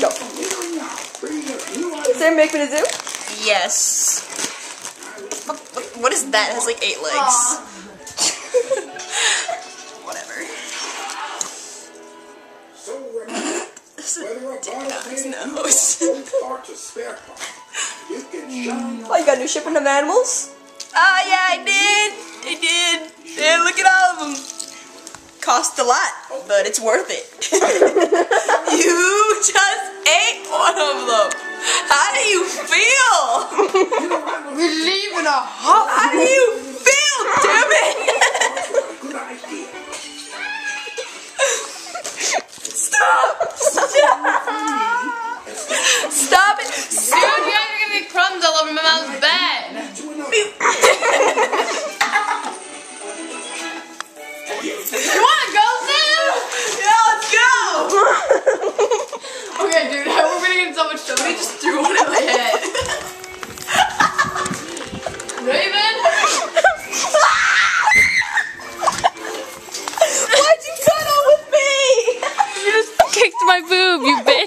Go. Is there a make me to do? Yes. What is that? It has like 8 legs. Whatever. This is dick on his nose. Oh, you got a new shipment of animals? Oh yeah, I did. Yeah, look at all of them. Cost a lot, but it's worth it. You just ate one of them. How do you feel? We're leaving a hot. How do you feel, Devin? Stop! Stop it! Soon you guys are gonna get crumbs all over my mom's bed. You wanna go, Sam? Yeah, let's go! Okay, dude, we're gonna get in so much trouble. He just threw one at my head. Ravyn? Why'd you cuddle with me? You just kicked my boob, you bitch.